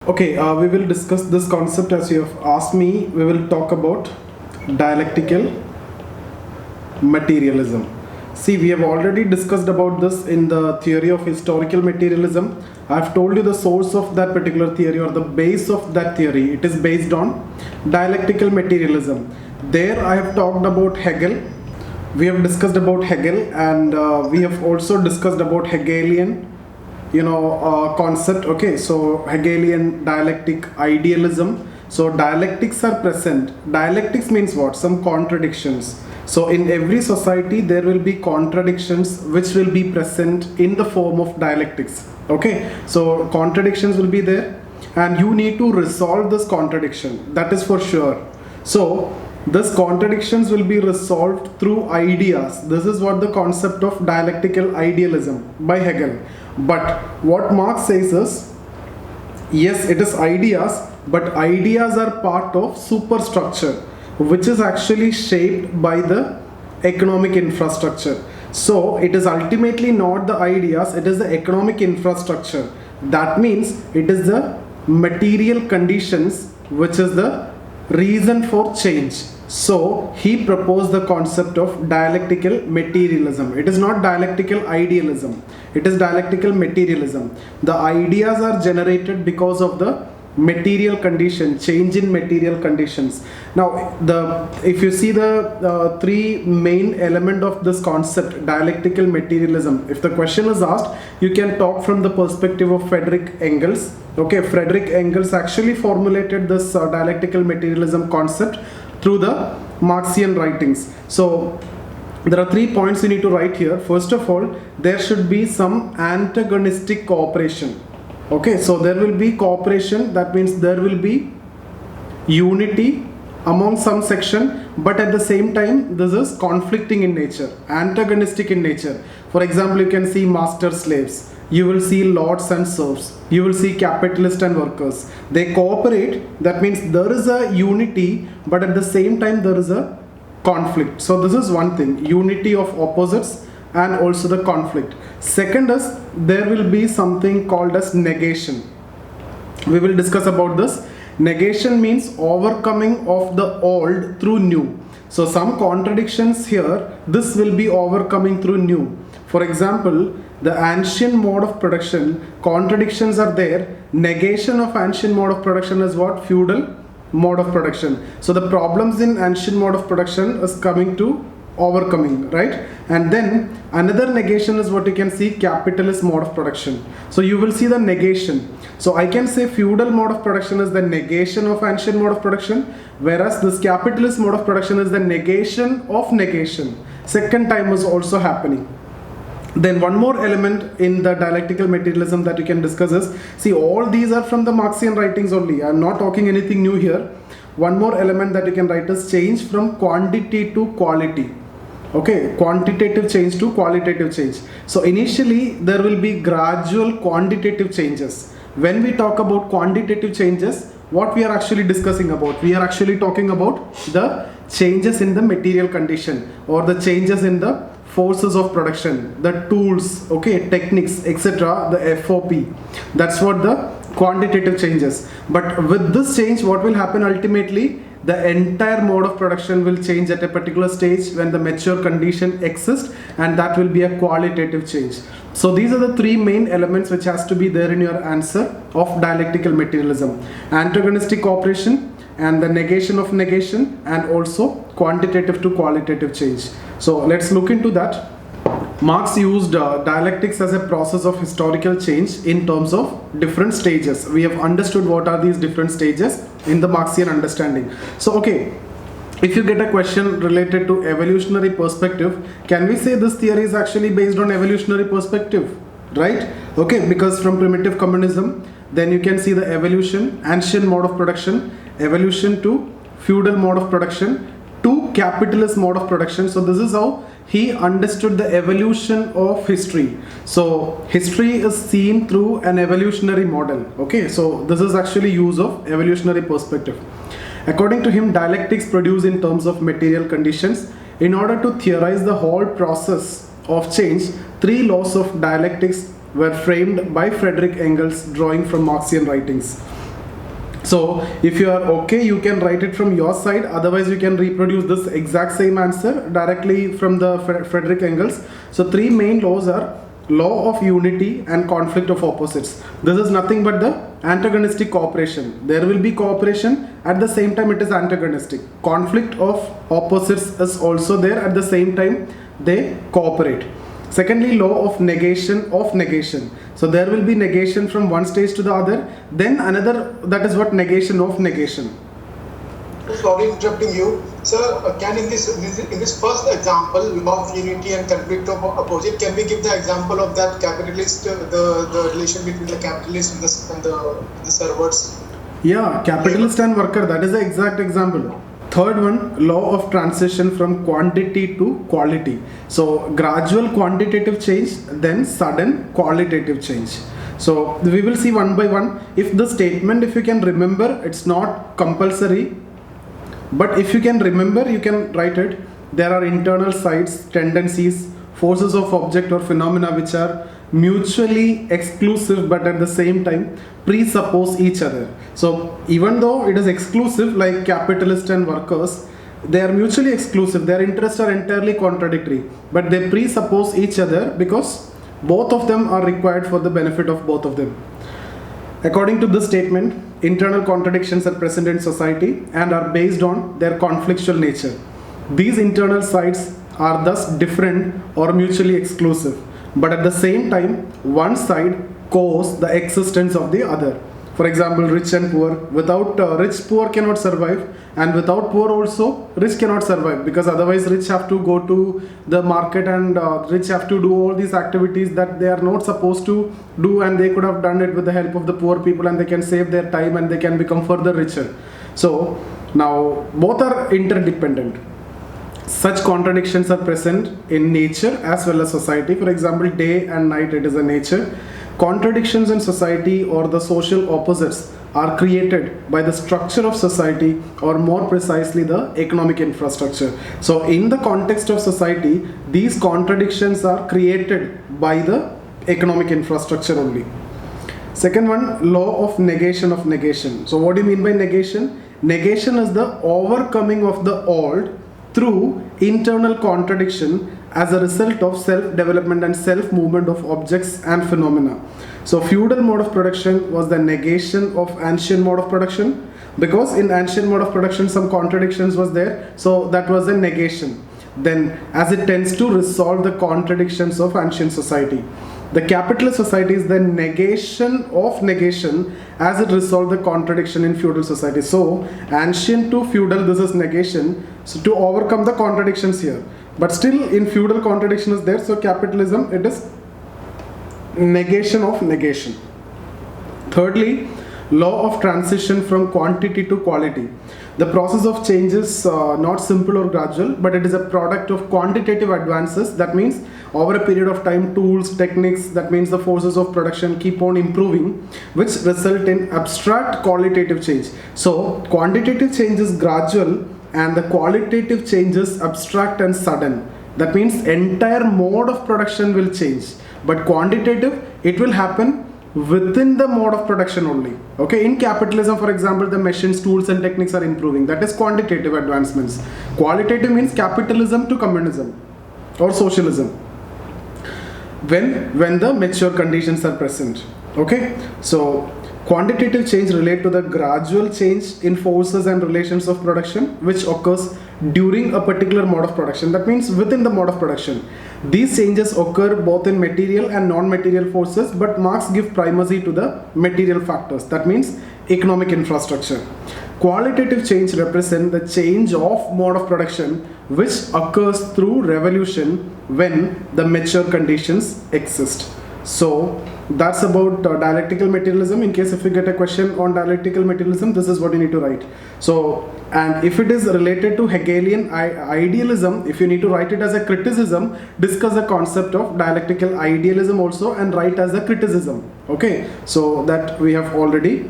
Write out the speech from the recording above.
Okay, we will discuss this concept as you have asked me. We will talk about dialectical materialism. See, we have already discussed about this in the theory of historical materialism. I have told you the source of that particular theory or the base of that theory. It is based on dialectical materialism. There I have talked about Hegel. We have discussed about Hegel, and we have also discussed about Hegelian concept. Okay, so Hegelian dialectic idealism. So dialectics are present. Dialectics means what? Some contradictions. So in every society there will be contradictions which will be present in the form of dialectics. Okay, so contradictions will be there and you need to resolve this contradiction, that is for sure. So this contradictions will be resolved through ideas. This is what the concept of dialectical idealism by Hegel. But what Marx says is, yes, it is ideas, but ideas are part of superstructure, which is actually shaped by the economic infrastructure. So it is ultimately not the ideas, it is the economic infrastructure. That means it is the material conditions which is the reason for change. So he proposed the concept of dialectical materialism. It is not dialectical idealism, it is dialectical materialism. The ideas are generated because of the material condition, change in material conditions. Now if you see the three main element of this concept, dialectical materialism, if the question is asked, you can talk from the perspective of Friedrich Engels. Okay, Friedrich Engels actually formulated this dialectical materialism concept through the Marxian writings. So there are 3 points you need to write here. First of all, there should be some antagonistic cooperation. Okay, so there will be cooperation, that means there will be unity among some section, but at the same time this is conflicting in nature, antagonistic in nature. For example, you can see master slaves, you will see lords and serfs, you will see capitalists and workers. They cooperate, that means there is a unity, but at the same time there is a conflict. So this is one thing, unity of opposites and also the conflict. Second is there will be something called as negation. We will discuss about this. Negation means overcoming of the old through new. So some contradictions here, this will be overcoming through new. For example, the ancient mode of production, contradictions are there. Negation of ancient mode of production is what? Feudal mode of production. So the problems in ancient mode of production is coming to overcoming, right? And then another negation is what you can see, capitalist mode of production. So you will see the negation. So I can say feudal mode of production is the negation of ancient mode of production, whereas this capitalist mode of production is the negation of negation. Second time is also happening. Then one more element in the dialectical materialism that you can discuss is, see, all these are from the Marxian writings only. I am not talking anything new here. One more element that you can write is change from quantity to quality. Okay, quantitative change to qualitative change. So initially there will be gradual quantitative changes. When we talk about quantitative changes, what we are actually discussing about? We are actually talking about the changes in the material condition or the changes in the forces of production, the tools, okay, techniques, etc., the FOP. That's what the quantitative changes. But with this change, what will happen ultimately? The entire mode of production will change at a particular stage when the mature condition exists, and that will be a qualitative change. So these are the three main elements which has to be there in your answer of dialectical materialism: antagonistic cooperation and the negation of negation, and also quantitative to qualitative change. So let's look into that. Marx used dialectics as a process of historical change in terms of different stages. We have understood what are these different stages in the Marxian understanding. So okay, if you get a question related to evolutionary perspective, can we say this theory is actually based on evolutionary perspective, right? Okay, because from primitive communism, then you can see the evolution, ancient mode of production, evolution to feudal mode of production, to capitalist mode of production. So this is how he understood the evolution of history. So history is seen through an evolutionary model. Okay, so this is actually use of evolutionary perspective. According to him, dialectics produce in terms of material conditions. In order to theorize the whole process of change, 3 laws of dialectics were framed by Friedrich Engels, drawing from Marxian writings. So if you are okay, you can write it from your side. Otherwise, you can reproduce this exact same answer directly from the Frederick Engels. So three main laws are law of unity and conflict of opposites. This is nothing but the antagonistic cooperation. There will be cooperation, at the same time it is antagonistic. Conflict of opposites is also there, at the same time they cooperate. Secondly, law of negation of negation. So there will be negation from one stage to the other, then another, that is what negation of negation. Sorry interrupting you, sir. Can in this first example, law of unity and conflict of opposite, can we give the example of that capitalist, the relation between the capitalist and the servers? Yeah, capitalist and worker, that is the exact example. Third one, law of transition from quantity to quality. So gradual quantitative change, then sudden qualitative change. So we will see one by one. If the statement, if you can remember, it's not compulsory, but if you can remember, you can write it. There are internal sides, tendencies, forces of object or phenomena which are mutually exclusive but at the same time presuppose each other. So even though it is exclusive, like capitalist and workers, they are mutually exclusive, their interests are entirely contradictory, but they presuppose each other because both of them are required for the benefit of both of them. According to this statement, internal contradictions are present in society and are based on their conflictual nature. These internal sides are thus different or mutually exclusive, but at the same time, one side causes the existence of the other. For example, rich and poor. Without rich, poor cannot survive, and without poor also, rich cannot survive, because otherwise rich have to go to the market and rich have to do all these activities that they are not supposed to do, and they could have done it with the help of the poor people, and they can save their time and they can become further richer. So now both are interdependent. Such contradictions are present in nature as well as society. For example, day and night, it is a nature. Contradictions in society or the social opposites are created by the structure of society, or more precisely the economic infrastructure. So in the context of society, these contradictions are created by the economic infrastructure only. Second one, law of negation of negation. So what do you mean by negation? Negation is the overcoming of the old through internal contradiction as a result of self-development and self-movement of objects and phenomena. So feudal mode of production was the negation of ancient mode of production, because in ancient mode of production some contradictions was there, so that was a negation. Then as it tends to resolve the contradictions of ancient society. The capitalist society is the negation of negation as it resolved the contradiction in feudal society. So ancient to feudal, this is negation, so to overcome the contradictions here. But still in feudal contradiction is there, so capitalism, it is negation of negation. Thirdly, law of transition from quantity to quality. The process of change is not simple or gradual, but it is a product of quantitative advances. That means over a period of time, tools, techniques, that means the forces of production keep on improving, which result in abstract qualitative change. So quantitative change is gradual and the qualitative change is abstract and sudden. That means entire mode of production will change, but quantitative, it will happen within the mode of production only. Okay, in capitalism, for example, the machines, tools and techniques are improving. That is quantitative advancements. Qualitative means capitalism to communism or socialism, when the mature conditions are present. Okay, so quantitative change relate to the gradual change in forces and relations of production which occurs during a particular mode of production. That means within the mode of production. These changes occur both in material and non-material forces, but Marx give primacy to the material factors. That means economic infrastructure. Qualitative change represent the change of mode of production which occurs through revolution when the mature conditions exist. So that's about dialectical materialism. In case if you get a question on dialectical materialism, this is what you need to write. So, and if it is related to Hegelian idealism, if you need to write it as a criticism, discuss the concept of dialectical idealism also and write as a criticism. Okay, so that we have already